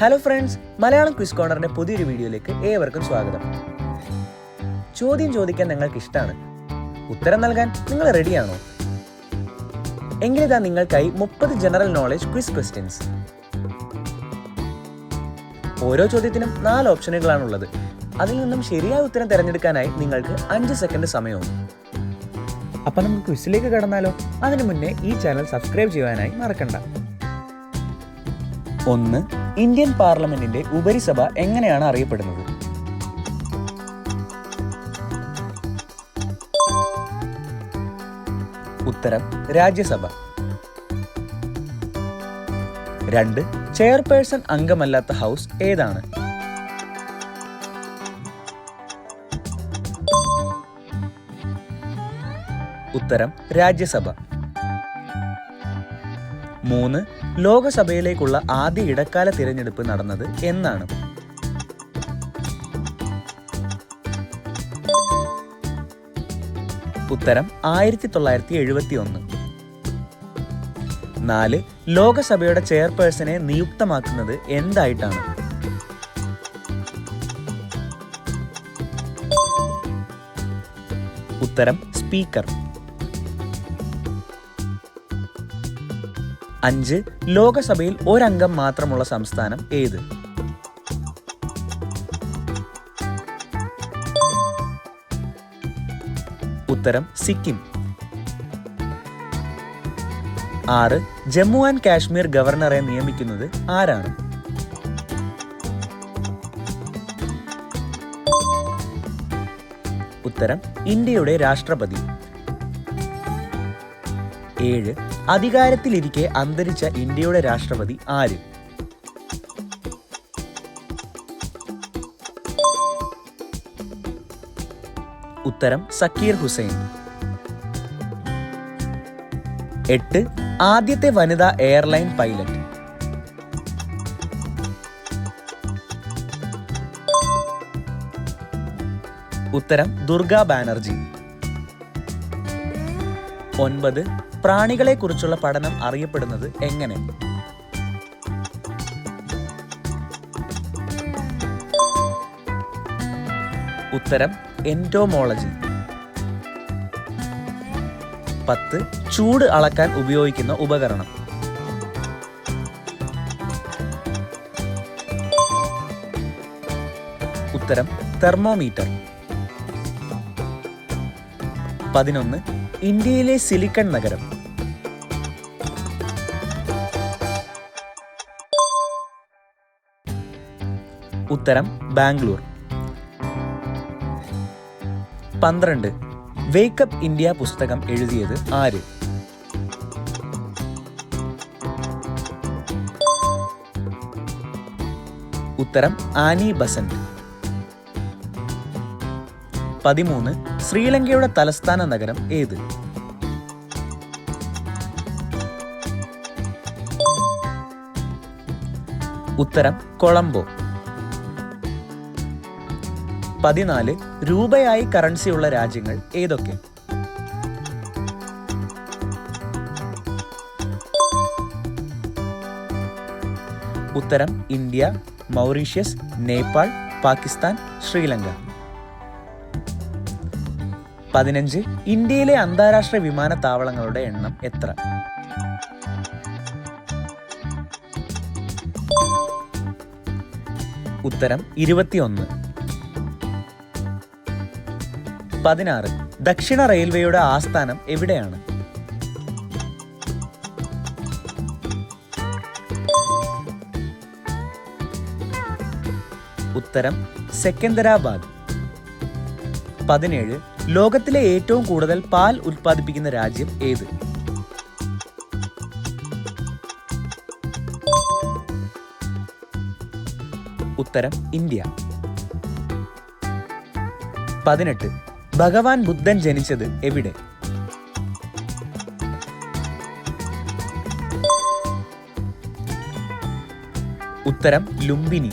Hello friends, Malayalam quiz കോർണറിന്റെ പുതിയൊരു വീഡിയോയിലേക്ക് ഏവർക്കും സ്വാഗതം. ചോദ്യം ചോദിക്കാൻ നിങ്ങൾക്ക് ഇഷ്ടമാണ്, ഉത്തരം നൽകാൻ നിങ്ങൾ റെഡിയാണോ? എങ്കിലിതാ നിങ്ങൾക്കായി 30 ജനറൽ നോളജ് ക്വിസ് ക്വസ്റ്റ്യൻസ്. ഓരോ ചോദ്യത്തിനും 4 ഓപ്ഷനുകളാണുള്ളത്. അതിൽ നിന്നും ശരിയായ ഉത്തരം തിരഞ്ഞെടുക്കാനായി നിങ്ങൾക്ക് 5 സെക്കൻഡ് സമയവും. അപ്പം നമുക്ക് ക്വിസിലേക്ക് കടന്നാലോ? അതിനു മുന്നേ ഈ ചാനൽ സബ്സ്ക്രൈബ് ചെയ്യാനായി മറക്കണ്ട. 1. ഇന്ത്യൻ പാർലമെന്റിന്റെ ഉപരിസഭ എങ്ങനെയാണ് അറിയപ്പെടുന്നത്? ഉത്തരം രാജ്യസഭ. 2. ചെയർപേഴ്സൺ അംഗമല്ലാത്ത ഹൗസ് ഏതാണ്? ഉത്തരം രാജ്യസഭ. 3. ലോകസഭയിലേക്കുള്ള ആദ്യ ഇടക്കാല തിരഞ്ഞെടുപ്പ് നടന്നത് എന്നാണ്? ഉത്തരം 1971. 4. ലോകസഭയുടെ ചെയർപേഴ്സണെ നിയുക്തമാക്കുന്നത് എന്തായിട്ടാണ്? ഉത്തരം സ്പീക്കർ. 5. ലോകസഭയിൽ ഒരംഗം മാത്രമുള്ള സംസ്ഥാനം ഏത്? ഉത്തരം സിക്കിം. 6. ജമ്മു ആൻഡ് കാശ്മീർ ഗവർണറെ നിയമിക്കുന്നത് ആരാണ്? ഉത്തരം ഇന്ത്യയുടെ രാഷ്ട്രപതി. 7. അധികാരത്തിലിരിക്കെ അന്തരിച്ച ഇന്ത്യയുടെ രാഷ്ട്രപതി ആര്? ഉത്തരം സക്കീർ ഹുസൈൻ. 8. ആദ്യത്തെ വനിതാ എയർലൈൻ പൈലറ്റ്? ഉത്തരം ദുർഗ ബാനർജി. 9. പ്രാണികളെ കുറിച്ചുള്ള പഠനം അറിയപ്പെടുന്നത് എങ്ങനെ? ഉത്തരം എൻറ്റോമോളജി. 10. ചൂട് അളക്കാൻ ഉപയോഗിക്കുന്ന ഉപകരണം? ഉത്തരം തെർമോമീറ്റർ. 11. ഇന്ത്യയിലെ സിലിക്കൺ നഗരം? ഉത്തരം ബാംഗ്ലൂർ. 12. വേക്കപ്പ് ഇന്ത്യ പുസ്തകം എഴുതിയത് ആര്? ഉത്തരം ആനി ബസന്റ്. 13. ശ്രീലങ്കയുടെ തലസ്ഥാന നഗരം ഏത്? ഉത്തരം കൊളംബോ. 14. രൂപയായി കറൻസിയുള്ള രാജ്യങ്ങൾ ഏതൊക്കെ? ഉത്തരം ഇന്ത്യ, മൗറീഷ്യസ്, നേപ്പാൾ, പാകിസ്ഥാൻ, ശ്രീലങ്ക. 15. ഇന്ത്യയിലെ അന്താരാഷ്ട്ര വിമാനത്താവളങ്ങളുടെ എണ്ണം എത്ര? ഉത്തരം 21. 16. ദക്ഷിണ റെയിൽവേയുടെ ആസ്ഥാനം എവിടെയാണ്? ഉത്തരം സെക്കന്ദരാബാദ്. 17. ലോകത്തിലെ ഏറ്റവും കൂടുതൽ പാൽ ഉൽപ്പാദിപ്പിക്കുന്ന രാജ്യം ഏത്? ഉത്തരം ഇന്ത്യ. 18. ഭഗവാൻ ബുദ്ധൻ ജനിച്ചത് എവിടെ? ഉത്തരം ലുംബിനി.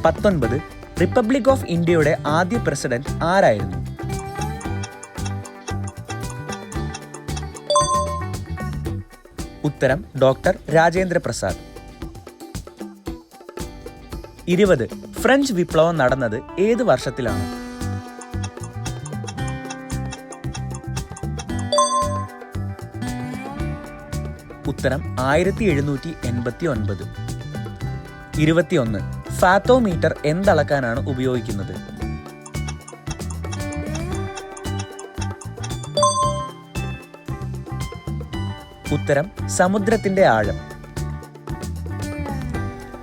19. റിപ്പബ്ലിക് ഓഫ് ഇന്ത്യയുടെ ആദ്യ പ്രസിഡന്റ് ആരായിരുന്നു? ഉത്തരം ഡോക്ടർ രാജേന്ദ്ര പ്രസാദ്. 20. ഫ്രഞ്ച് വിപ്ലവം നടന്നത് ഏത് വർഷത്തിലാണ്? ഉത്തരം 1789. 21. ഫാത്തോമീറ്റർ എന്തളക്കാനാണ് ഉപയോഗിക്കുന്നത്? ഉത്തരം സമുദ്രത്തിന്റെ ആഴം.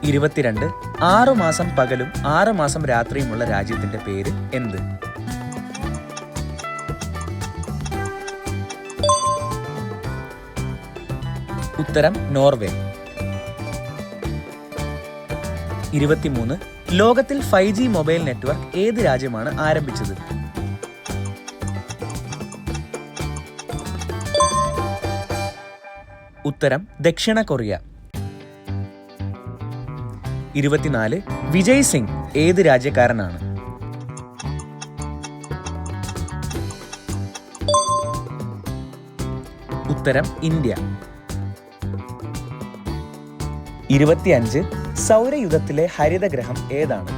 22. 6 മാസം പകലും 6 മാസം രാത്രിയുമുള്ള രാജ്യത്തിന്റെ പേര് എന്ത്? ഉത്തരം നോർവേ. 23. ലോകത്തിൽ 5G മൊബൈൽ നെറ്റ്വർക്ക് ഏത് രാജ്യമാണ് ആരംഭിച്ചത്? ഉത്തരം ദക്ഷിണ കൊറിയ. 24. വിജയ് സിംഗ് ഏത് രാജ്യക്കാരനാണ്? ഉത്തരം ഇന്ത്യ. 25. സൗരയുധത്തിലെ ഹരിതഗ്രഹം ഏതാണ്?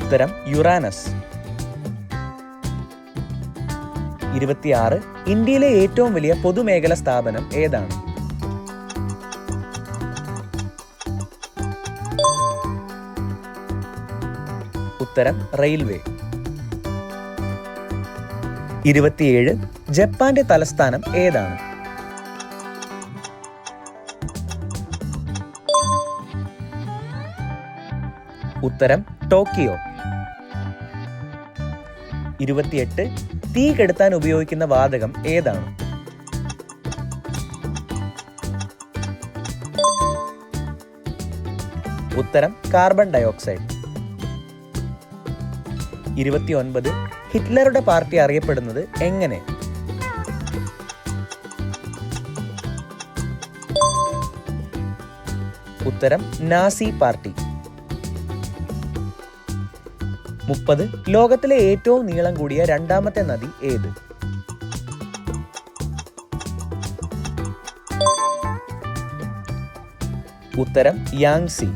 ഉത്തരം യുറാനസ്. 26. ഇന്ത്യയിലെ ഏറ്റവും വലിയ പൊതുമേഖലാ സ്ഥാപനം ഏതാണ്? ഉത്തരം റെയിൽവേ. 27. ജപ്പാന്റെ തലസ്ഥാനം ഏതാണ്? ഉത്തരം ടോക്കിയോ. 28. തീ കെടുത്താൻ ഉപയോഗിക്കുന്ന വാതകം ഏതാണ്? ഉത്തരം കാർബൺ ഡയോക്സൈഡ്. 29. ഹിറ്റ്ലറുടെ പാർട്ടി അറിയപ്പെടുന്നത് എങ്ങനെ? ഉത്തരം നാസി പാർട്ടി. 30. ലോകത്തിലെ ഏറ്റവും നീളം കൂടിയ രണ്ടാമത്തെ നദി ഏത്? ഉത്തരം യാങ്സി.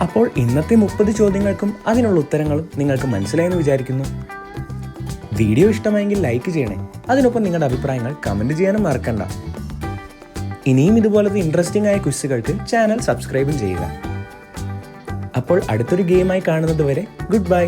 അപ്പോൾ ഇന്നത്തെ 30 ചോദ്യങ്ങൾക്കും അതിനുള്ള ഉത്തരങ്ങളും നിങ്ങൾക്ക് മനസ്സിലായെന്ന് വിചാരിക്കുന്നു. വീഡിയോ ഇഷ്ടമായെങ്കിൽ ലൈക്ക് ചെയ്യണേ. അതിനൊപ്പം നിങ്ങളുടെ അഭിപ്രായങ്ങൾ കമന്റ് ചെയ്യാനും മറക്കണ്ട. ഇനിയും ഇതുപോലത്തെ ഇൻട്രസ്റ്റിംഗ് ആയ ക്വിസുകൾക്ക് ചാനൽ സബ്സ്ക്രൈബും ചെയ്യുക. അപ്പോൾ അടുത്തൊരു ഗെയിമായി കാണുന്നത് വരെ ഗുഡ് ബൈ.